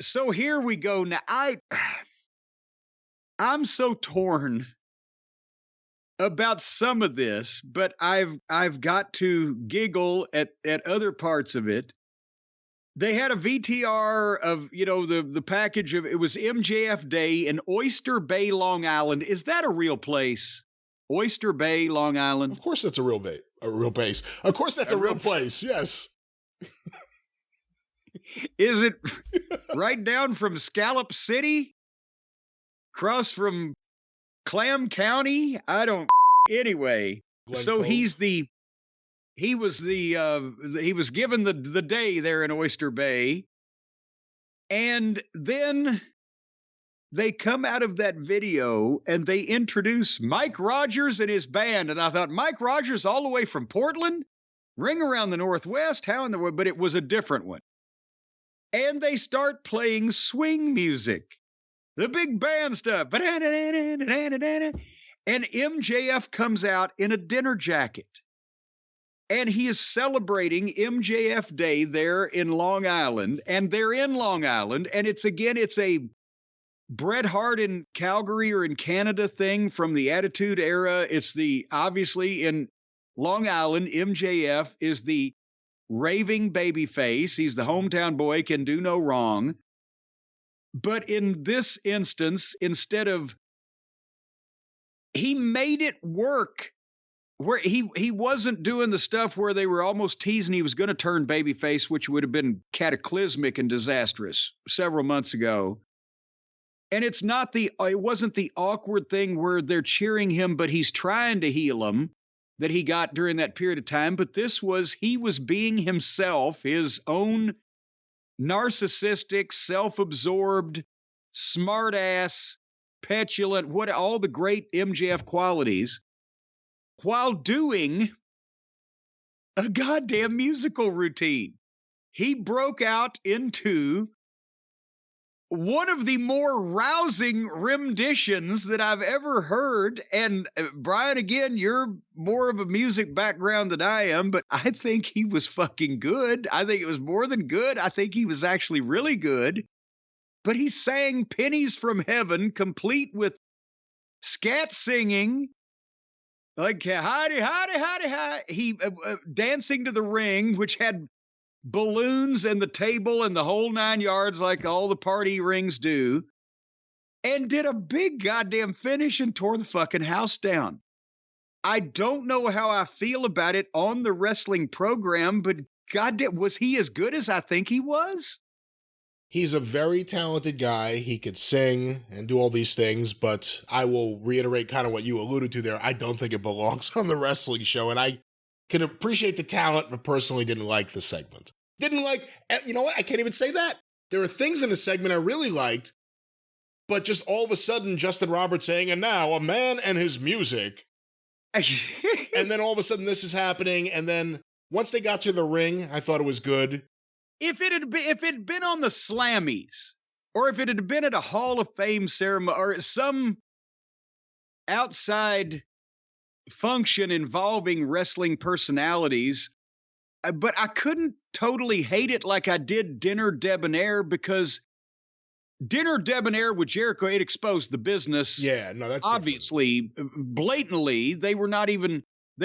So here we go. Now I'm so torn about some of this, but I've got to giggle at other parts of it. They had a VTR of, the package of, it was MJF Day in Oyster Bay, Long Island. Is that a real place? Oyster Bay, Long Island. Of course that's a real base. Of course that's a real place. Yes. Is it right down from Scallop City? Across from Clam County? I don't anyway. Glen So Cove. he was given the day there in Oyster Bay. And then they come out of that video and they introduce Mike Rogers and his band. And I thought, Mike Rogers all the way from Portland? Ring around the Northwest? How in the world? But it was a different one. And they start playing swing music. The big band stuff. And MJF comes out in a dinner jacket. And he is celebrating MJF Day there in Long Island. And they're in Long Island. And it's a Bret Hart in Calgary or in Canada thing from the Attitude Era. It's obviously in Long Island, MJF is the raving babyface. He's the hometown boy, can do no wrong. But in this instance, instead of, he made it work where he wasn't doing the stuff where they were almost teasing he was going to turn babyface, which would have been cataclysmic and disastrous several months ago. And it wasn't the awkward thing where they're cheering him, but he's trying to heal him that he got during that period of time. But he was being himself, his own narcissistic, self-absorbed, smart-ass, petulant, all the great MJF qualities, while doing a goddamn musical routine. He broke out into one of the more rousing renditions that I've ever heard. And Brian, again, you're more of a music background than I am, but I think he was fucking good. I think it was more than good. I think he was actually really good. But he sang Pennies from Heaven, complete with scat singing, like hidey, hidey, hidey, hidey. He dancing to the ring, which had balloons and the table and the whole 9 yards like all the party rings do, and did a big goddamn finish and tore the fucking house down. I don't know how I feel about it on the wrestling program, but goddamn, was he as good as I think he was? He's a very talented guy. He could sing and do all these things, but I will reiterate kind of what you alluded to there. I don't think it belongs on the wrestling show, and I can appreciate the talent, but personally didn't like the segment. You know what? I can't even say that. There are things in the segment I really liked, but just all of a sudden, Justin Roberts saying, and now a man and his music. And then all of a sudden this is happening. And then once they got to the ring, I thought it was good. If it had been on the Slammies, or if it had been at a Hall of Fame ceremony or some outside function involving wrestling personalities, but I couldn't totally hate it like I did Dinner Debonair, because Dinner Debonair with Jericho, it exposed the business. Yeah, no, that's obviously different. Blatantly. They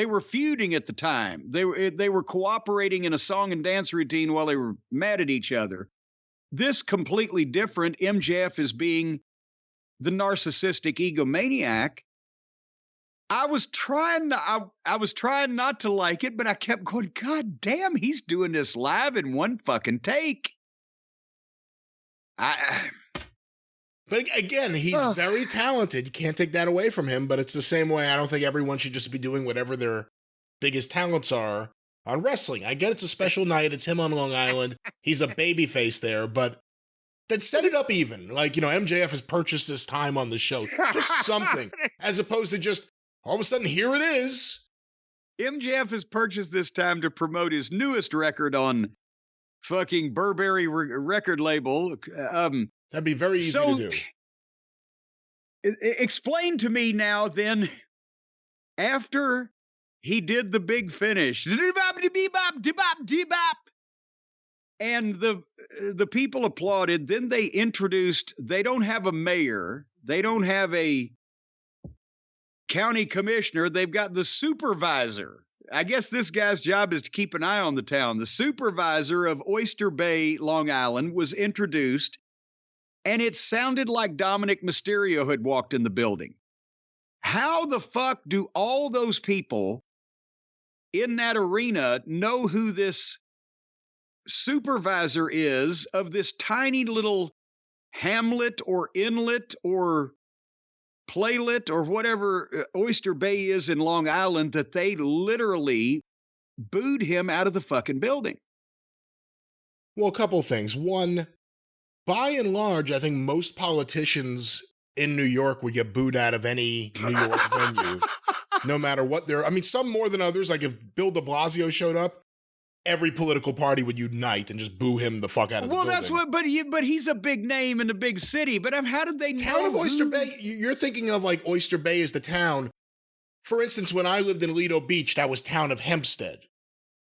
were feuding at the time. They were cooperating in a song and dance routine while they were mad at each other. This completely different. MJF is being the narcissistic egomaniac. I was trying not to like it, but I kept going, God damn, he's doing this live in one fucking take. But again, he's very talented. You can't take that away from him, but it's the same way I don't think everyone should just be doing whatever their biggest talents are on wrestling. I get it's a special night. It's him on Long Island. He's a babyface there, but then set it up even. Like, MJF has purchased this time on the show. Just something. As opposed to just, all of a sudden, here it is. MJF has purchased this time to promote his newest record on fucking Burberry record label. That'd be very easy to do. Explain to me now, then, after he did the big finish, and the people applauded. Then they introduced, they don't have a mayor, they don't have a county commissioner, they've got the supervisor. I guess this guy's job is to keep an eye on the town. The supervisor of Oyster Bay, Long Island, was introduced, and it sounded like Dominic Mysterio had walked in the building. How the fuck do all those people in that arena know who this supervisor is of this tiny little hamlet or inlet or playlet or whatever Oyster Bay is in Long Island, that they literally booed him out of the fucking building? Well, a couple things. One, by and large, I think most politicians in New York would get booed out of any New York venue, no matter what they're. I mean, some more than others. Like if Bill de Blasio showed up, every political party would unite and just boo him the fuck out of the building. Well, that's what, but he's a big name in a big city. But how did they know? Town of Oyster Bay, you're thinking of like Oyster Bay as the town. For instance, when I lived in Lido Beach, that was town of Hempstead.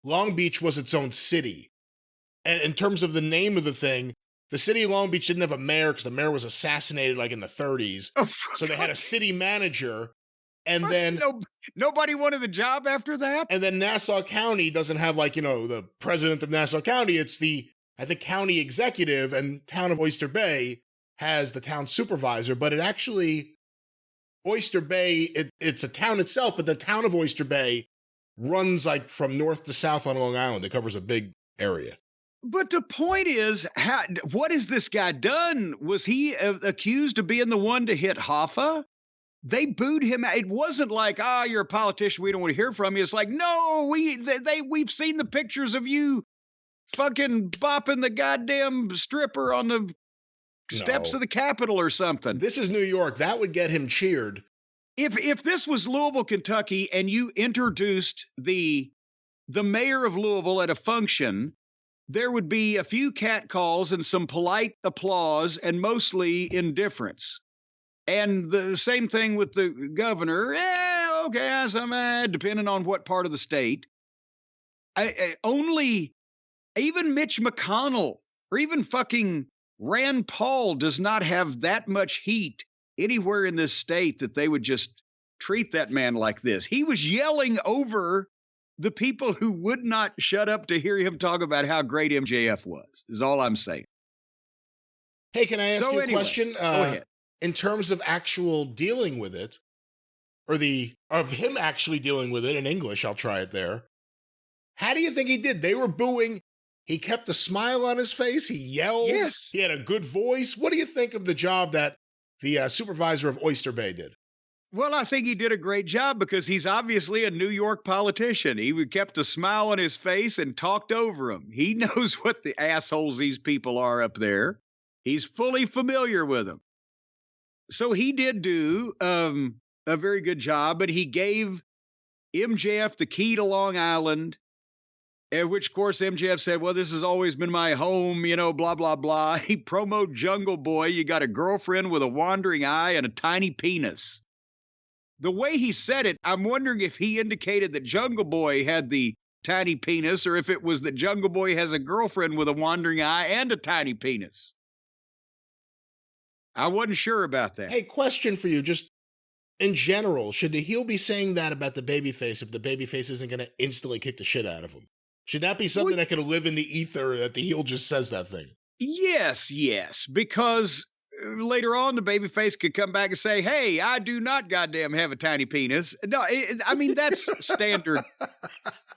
Long Beach was its own city. And in terms of the name of the thing, the city of Long Beach didn't have a mayor because the mayor was assassinated like in the 30s. Oh, so they had a city manager. And then nobody wanted the job after that. And then Nassau County doesn't have like, the president of Nassau County. It's the, I think, county executive, and town of Oyster Bay has the town supervisor. But it actually, Oyster Bay, it's a town itself, but the town of Oyster Bay runs like from north to south on Long Island. It covers a big area. But the point is, what has this guy done? Was he accused of being the one to hit Hoffa? They booed him. It wasn't like, you're a politician, we don't want to hear from you. It's like, no, we've seen the pictures of you fucking bopping the goddamn stripper on the steps of the Capitol or something. This is New York. That would get him cheered. If this was Louisville, Kentucky, and you introduced the mayor of Louisville at a function, there would be a few catcalls and some polite applause and mostly indifference. And the same thing with the governor. Okay, depending on what part of the state. Only even Mitch McConnell or even fucking Rand Paul does not have that much heat anywhere in this state that they would just treat that man like this. He was yelling over the people who would not shut up to hear him talk about how great MJF was, is all I'm saying. Hey, can I ask you a question? Go ahead. In terms of actual dealing with it, or of him actually dealing with it in English, I'll try it there. How do you think he did? They were booing. He kept a smile on his face. He yelled. Yes. He had a good voice. What do you think of the job that the supervisor of Oyster Bay did? Well, I think he did a great job because he's obviously a New York politician. He kept a smile on his face and talked over them. He knows what the assholes these people are up there. He's fully familiar with them. So he did do a very good job, but he gave MJF the key to Long Island, at which, of course, MJF said, well, this has always been my home, blah, blah, blah. He promoted Jungle Boy. You got a girlfriend with a wandering eye and a tiny penis. The way he said it, I'm wondering if he indicated that Jungle Boy had the tiny penis or if it was that Jungle Boy has a girlfriend with a wandering eye and a tiny penis. I wasn't sure about that. Hey, question for you, just in general, should the heel be saying that about the babyface if the babyface isn't going to instantly kick the shit out of him? Should that be something that could live in the ether that the heel just says that thing? Yes, because later on the babyface could come back and say, hey, I do not goddamn have a tiny penis. No, that's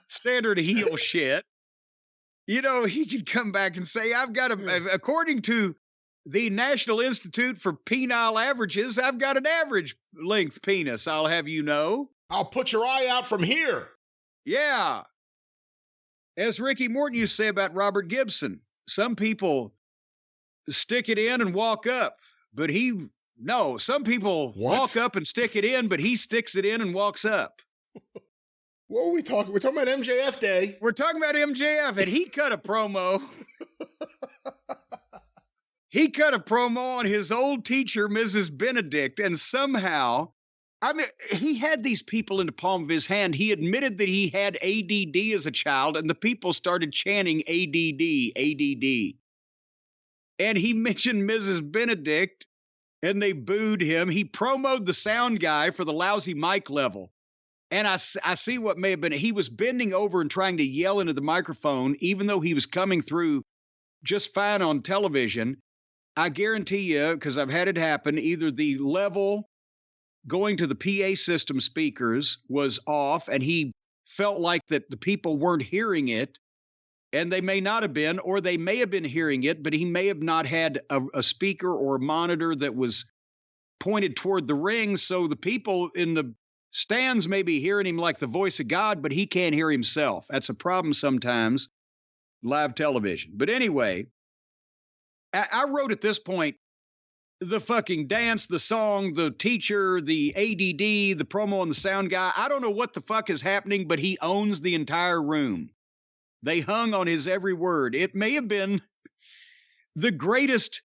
standard heel shit. He could come back and say, I've got according to the National Institute for Penile Averages, I've got an average length penis, I'll have you know. I'll put your eye out from here. Yeah. As Ricky Morton used to say about Robert Gibson, some people stick it in and walk up, but some people walk up and stick it in, but he sticks it in and walks up. What are we talking? We're talking about MJF Day. We're talking about MJF, and he cut a promo. He cut a promo on his old teacher, Mrs. Benedict, and somehow, he had these people in the palm of his hand. He admitted that he had ADD as a child, and the people started chanting ADD, ADD. and he mentioned Mrs. Benedict, and they booed him. He promoted the sound guy for the lousy mic level. And I see what may have been. He was bending over and trying to yell into the microphone, even though he was coming through just fine on television. I guarantee you, because I've had it happen, either the level going to the PA system speakers was off, and he felt like that the people weren't hearing it, and they may not have been, or they may have been hearing it, but he may have not had a speaker or a monitor that was pointed toward the ring, so the people in the stands may be hearing him like the voice of God, but he can't hear himself. That's a problem sometimes, live television. But anyway, I wrote at this point, the fucking dance, the song, the teacher, the ADD, the promo and the sound guy. I don't know what the fuck is happening, but he owns the entire room. They hung on his every word. It may have been the greatest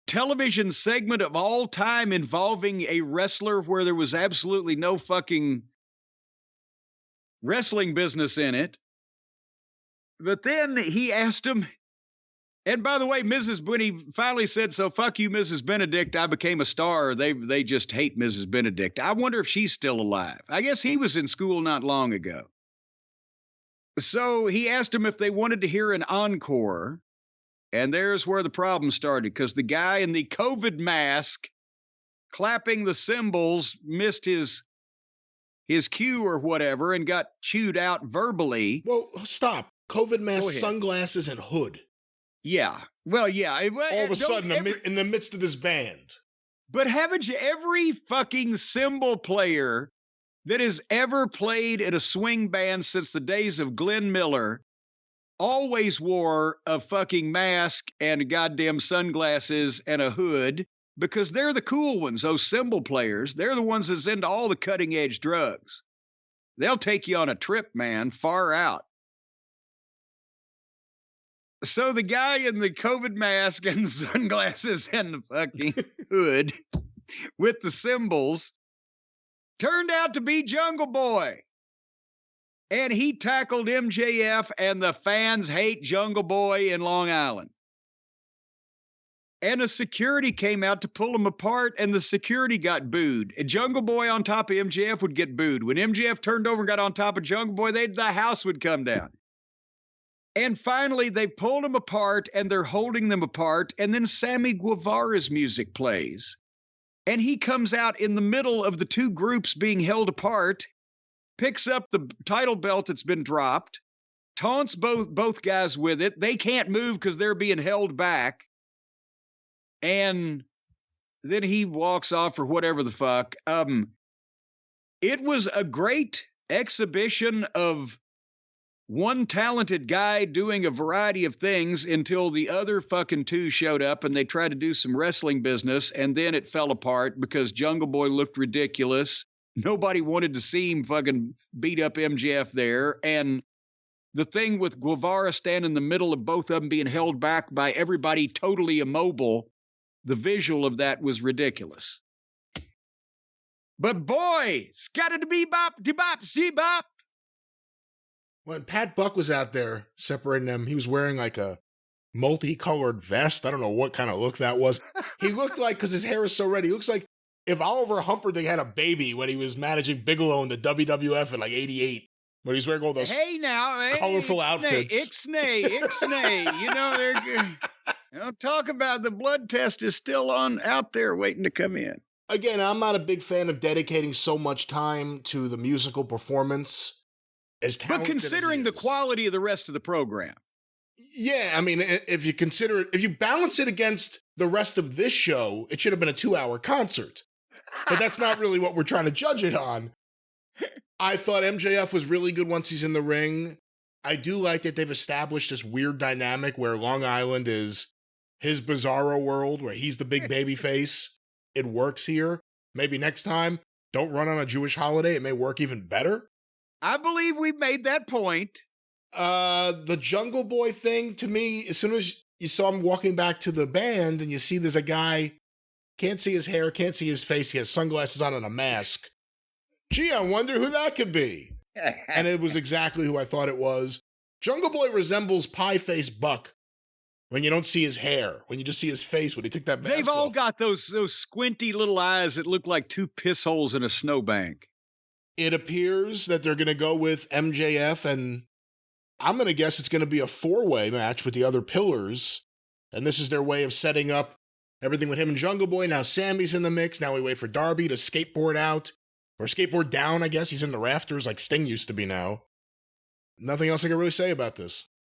television segment of all time involving a wrestler where there was absolutely no fucking wrestling business in it. But then he asked him, and by the way, when he finally said, so fuck you, Mrs. Benedict, I became a star. They just hate Mrs. Benedict. I wonder if she's still alive. I guess he was in school not long ago. So he asked him if they wanted to hear an encore. And there's where the problem started, because the guy in the COVID mask clapping the cymbals missed his cue or whatever and got chewed out verbally. Well, stop. COVID mask, sunglasses, and hood. Yeah. Well, yeah. All of a sudden, in the midst of this band. But haven't you, every fucking cymbal player that has ever played at a swing band since the days of Glenn Miller always wore a fucking mask and goddamn sunglasses and a hood, because they're the cool ones, those cymbal players. They're the ones that's into all the cutting edge drugs. They'll take you on a trip, man, far out. So the guy in the COVID mask and sunglasses and the fucking hood with the cymbals turned out to be Jungle Boy. And he tackled MJF, and the fans hate Jungle Boy in Long Island. And the security came out to pull him apart, and the security got booed. And Jungle Boy on top of MJF would get booed. When MJF turned over and got on top of Jungle Boy, the house would come down. And finally, they pulled them apart, and they're holding them apart, and then Sammy Guevara's music plays. And he comes out in the middle of the two groups being held apart, picks up the title belt that's been dropped, taunts both guys with it. They can't move because they're being held back. And then he walks off or whatever the fuck. It was a great exhibition of one talented guy doing a variety of things until the other fucking two showed up and they tried to do some wrestling business, and then it fell apart because Jungle Boy looked ridiculous. Nobody wanted to see him fucking beat up MJF there. And the thing with Guevara standing in the middle of both of them being held back by everybody totally immobile, the visual of that was ridiculous. But boy, scattered to be bop, de bop, see bop. When Pat Buck was out there separating them, he was wearing like a multicolored vest. I don't know what kind of look that was. He looked like, because his hair is so red, he looks like if Oliver Humperdinck had a baby when he was managing Bigelow in the WWF in like 88, when he was wearing all those colorful outfits. Ixnay. You know, they're talk about the blood test is still out there waiting to come in. Again, I'm not a big fan of dedicating so much time to the musical performance. But considering the quality of the rest of the program. Yeah, I mean, if you balance it against the rest of this show, it should have been a 2-hour concert. But that's not really what we're trying to judge it on. I thought MJF was really good once he's in the ring. I do like that they've established this weird dynamic where Long Island is his bizarro world, where he's the big baby face. It works here. Maybe next time, don't run on a Jewish holiday. It may work even better. I believe we've made that point. The Jungle Boy thing, to me, as soon as you saw him walking back to the band and you see there's a guy, can't see his hair, can't see his face, he has sunglasses on and a mask. Gee, I wonder who that could be. And it was exactly who I thought it was. Jungle Boy resembles Pie Face Buck when you don't see his hair, when you just see his face, when he took that mask They've all off. got those squinty little eyes that look like two piss holes in a snowbank. It appears that they're going to go with MJF, and I'm going to guess it's going to be a 4-way match with the other pillars. And this is their way of setting up everything with him and Jungle Boy. Now Sammy's in the mix. Now we wait for Darby to skateboard out, or skateboard down, I guess. He's in the rafters like Sting used to be now. Nothing else I can really say about this.